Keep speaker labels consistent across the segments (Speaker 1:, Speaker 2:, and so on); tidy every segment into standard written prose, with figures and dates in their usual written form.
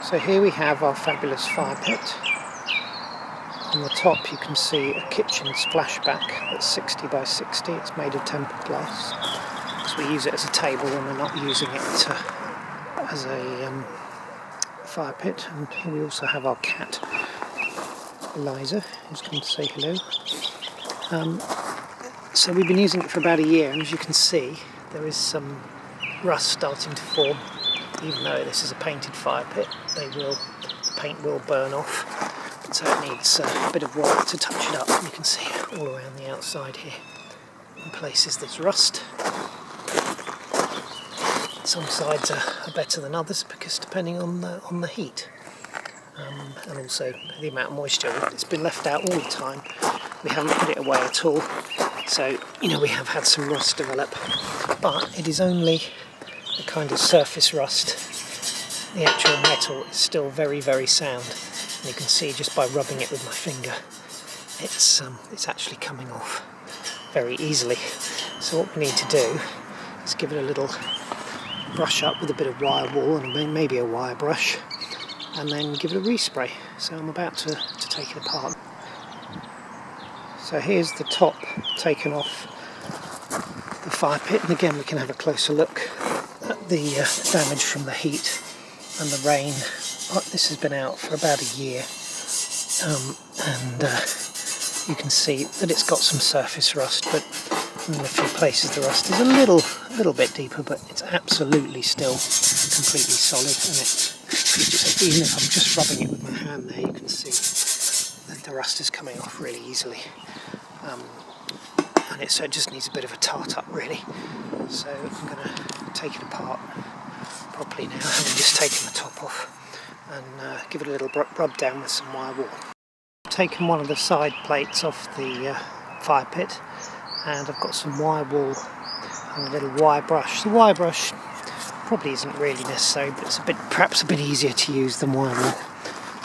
Speaker 1: So here we have our Fabulous Firepit. On the top you can see a kitchen splashback that's 60 by 60. It's made of tempered glass because we use it as a table when we're not using it as a fire pit. And here we also have our cat Eliza, who's come to say hello. So we've been using it for about a year, and as you can see there is some rust starting to form. Even though this is a painted fire pit, the paint will burn off, so it needs a bit of work to touch it up. And you can see all around the outside here, in places there's rust. Some sides are better than others because depending on the heat and also the amount of moisture. It's been left out all the time. We haven't put it away at all, so we have had some rust develop, but it is only a kind of surface rust. The actual metal is still very, very sound, and you can see just by rubbing it with my finger it's actually coming off very easily. So what we need to do is give it a little brush up with a bit of wire wool and maybe a wire brush, and then give it a respray. So I'm about to take it apart. So here's the top taken off the fire pit, and again we can have a closer look at the damage from the heat and the rain. This has been out for about a year, and you can see that it's got some surface rust, but in a few places the rust is a little bit deeper, but it's absolutely still completely solid. And even if I'm just rubbing it with my hand there, you can see that the rust is coming off really easily. So it just needs a bit of a tart up really. So I'm going to take it apart properly now, having just taken the top off, and give it a little rub down with some wire wool. I've taken one of the side plates off the fire pit, and I've got some wire wool and a little wire brush. The wire brush probably isn't really necessary, but it's perhaps a bit easier to use than wire wool.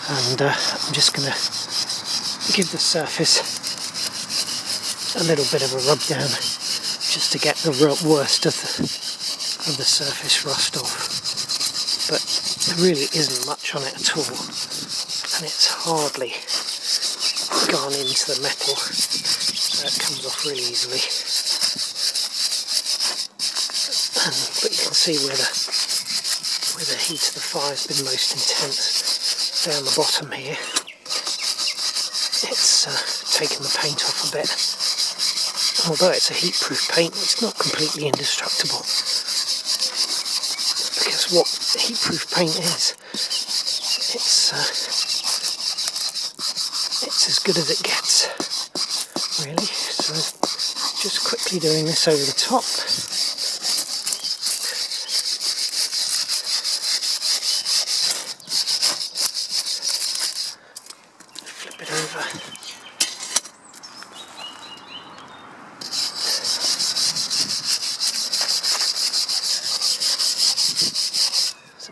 Speaker 1: And I'm just going to give the surface a little bit of a rub down just to get the worst of the surface rust off. But there really isn't much on it at all, and it's hardly gone into the metal, so it comes off really easily. But you can see where the heat of the fire has been most intense down the bottom here. It's taken the paint off a bit. Although it's a heat-proof paint, it's not completely indestructible, because what heat-proof paint is, it's as good as it gets, really. So just quickly doing this over the top. Flip it over.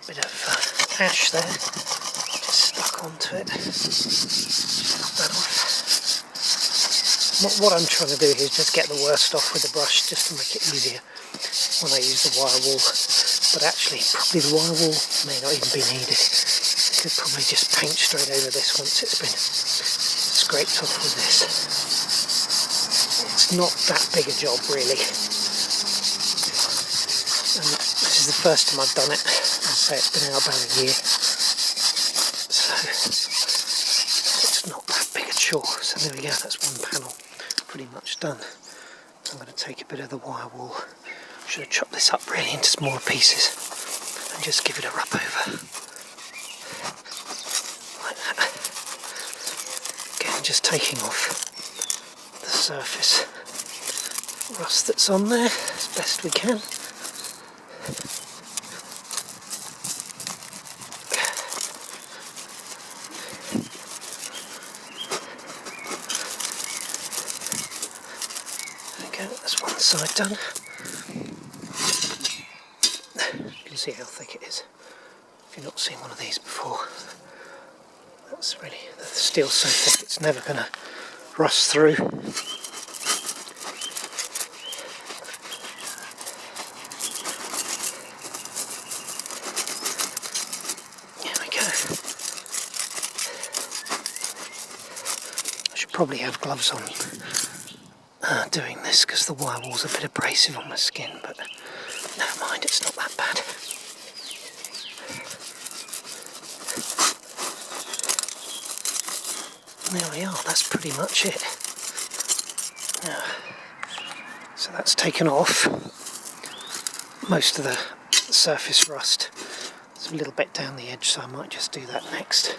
Speaker 1: Bit of ash there, just stuck onto it. Just that off. What I'm trying to do here is just get the worst off with the brush, just to make it easier when I use the wire wool. But actually, probably the wire wool may not even be needed. I could probably just paint straight over this once it's been scraped off with this. It's not that big a job really. And this is the first time I've done it. Say it's been out about a year, so it's not that big a chore. So there we go, that's one panel pretty much done. I'm going to take a bit of the wire wool. Should have chopped this up really into smaller pieces and just give it a rub over like that. Again, just taking off the surface rust that's on there as best we can. That's one side done. You can see how thick it is if you've not seen one of these before. That's really, the steel's so thick it's never going to rust through. There we go. probably have gloves on doing this because the wire wall's a bit abrasive on my skin, but never mind, it's not that bad. And there we are, that's pretty much it. So that's taken off most of the surface rust. There's a little bit down the edge, so I might just do that next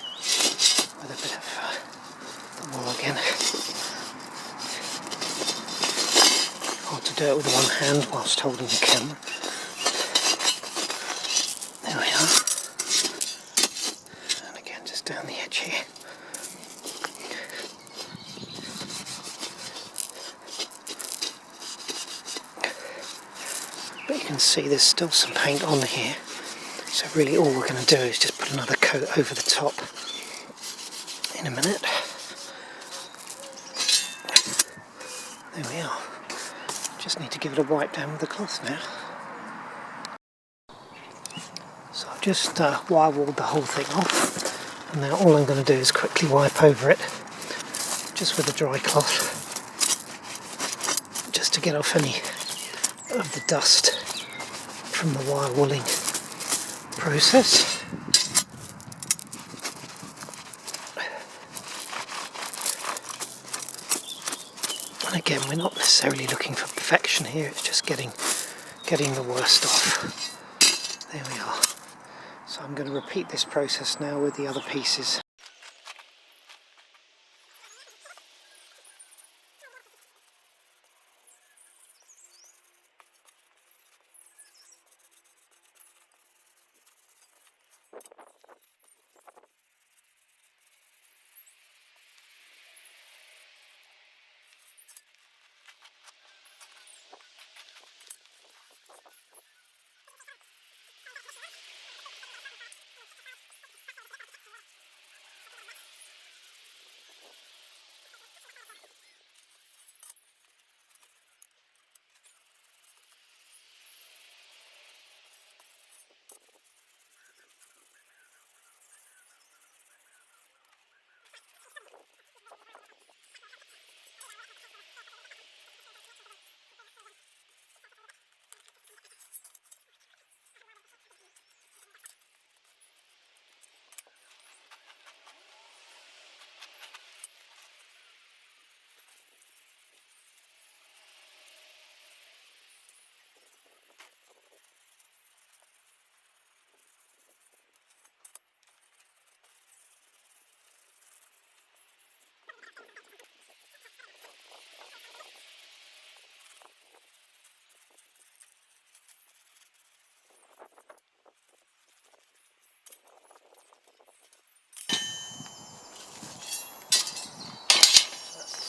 Speaker 1: with a bit of the wool again. Hard to do it with one hand whilst holding the camera. There we are. And again, just down the edge here. But you can see there's still some paint on here. So really all we're going to do is just put another coat over the top in a minute. There we are. Just need to give it a wipe down with the cloth now. So I've just wire walled the whole thing off, and now all I'm going to do is quickly wipe over it just with a dry cloth, just to get off any of the dust from the wire walling process. And again, we're not necessarily looking for perfection here, it's just getting the worst off. There we are. So I'm going to repeat this process now with the other pieces.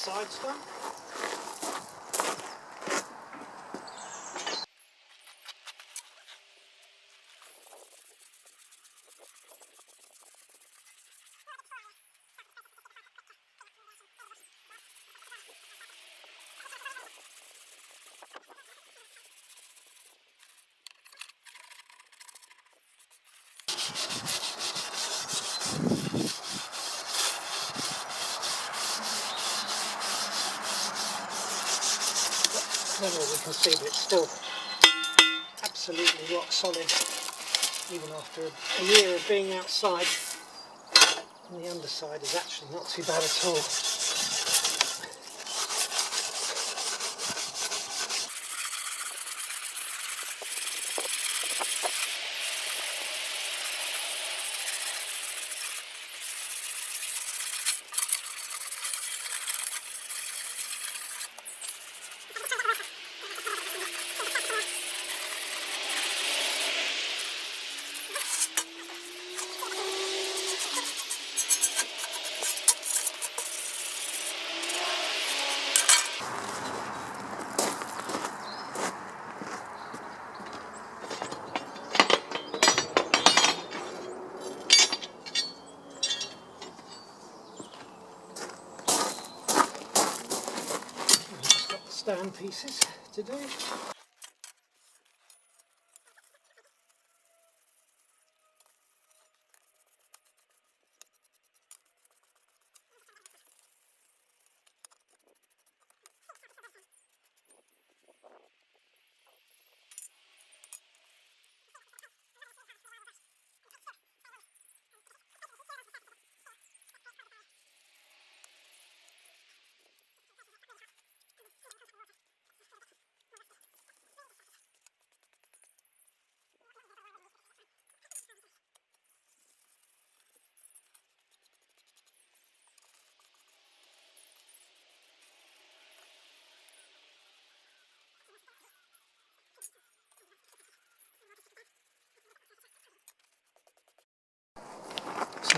Speaker 1: Sides done. Then we can see that it's still absolutely rock solid even after a year of being outside, and the underside is actually not too bad at all. Stand pieces to do.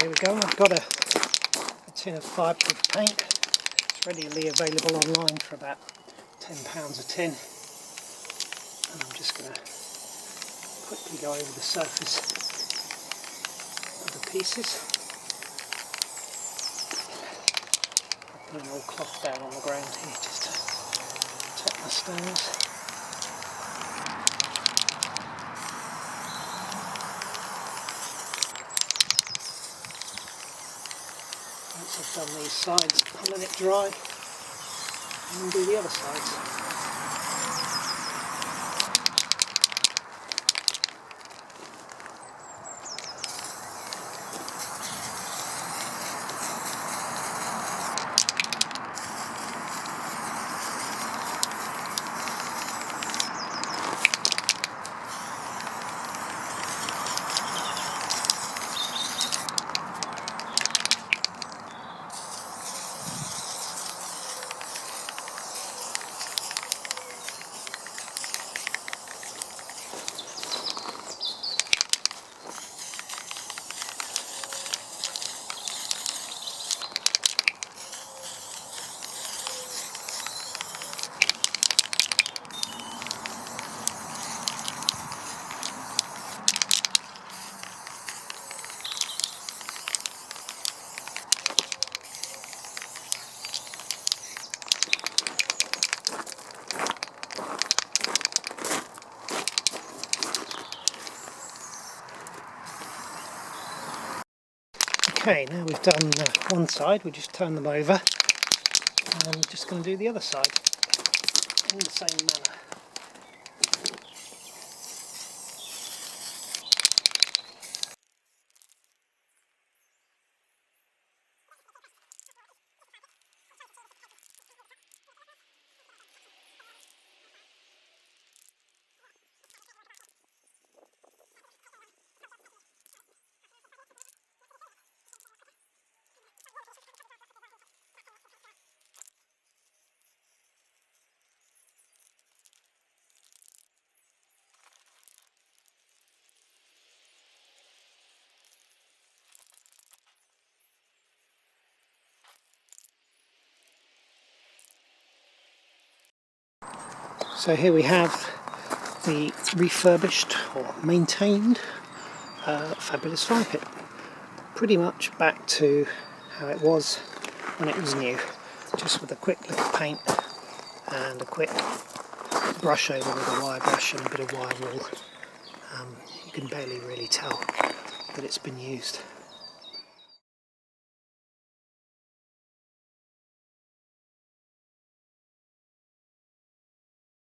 Speaker 1: Here we go, I've got a tin of Fabulous paint. It's readily available online for about £10 a tin. And I'm just going to quickly go over the surface of the pieces. I'll put an old cloth down on the ground here just to protect my stones. Once I've done these sides, I'll let it dry and do the other sides. Okay, now we've done one side, we just turn them over and we're just going to do the other side in the same manner. So here we have the refurbished or maintained Fabulous Firepit. Pretty much back to how it was when it was new, just with a quick lick of paint and a quick brush over with a wire brush and a bit of wire wool. You can barely really tell that it's been used.